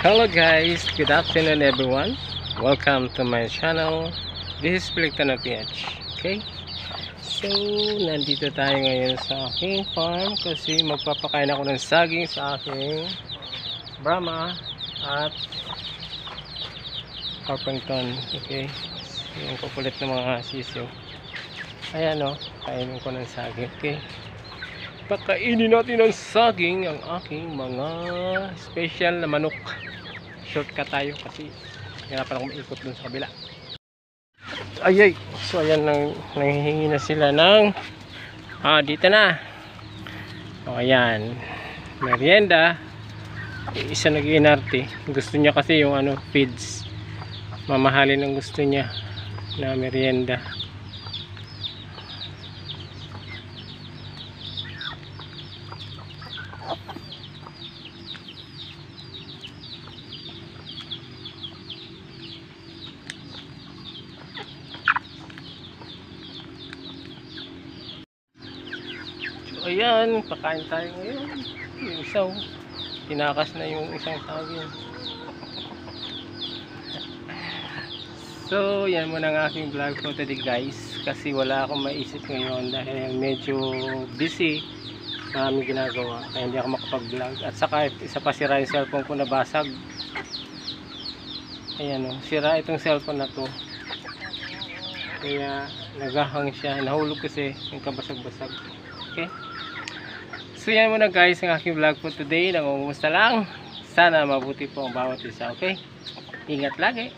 Hello guys, good afternoon everyone. Welcome to my channel. This is Peliktan PH. Okay? So, nandito tayo ngayon sa aking farm kasi magpapakain ako ng saging sa aking Brahma at Carpington. Okay? Yung kukulit ng mga sisiw. Ayan o, kainin ko ng saging. Okay? Pakainin natin ng saging ang aking mga special na manok. Shortcut tayo kasi hirapan akong maikot dun sa kabila. Ayay, so ayan, nanghihingi na sila ng dito na. O ayan, merienda. Isa nag-inarte, gusto niya kasi yung feeds, mamahalin ang gusto niya na merienda. Ayan, pakain tayo ngayon. Yung isaw, tinakas na yung isang saging. So, yan muna ang aking vlog for today guys. Kasi wala akong maisip ngayon dahil medyo busy. Maraming ginagawa. Kaya hindi ako makapag-vlog. At saka, isa pa sira yung cellphone ko, nabasag. Ayan o, sira itong cellphone na to. Kaya, nagahang siya. Nahulog kasi yung kabasag-basag. Okay? So yan muna guys ang aking vlog for today. Nangungumusta lang. Sana mabuti po ang bawat isa. Okay? Ingat lagi.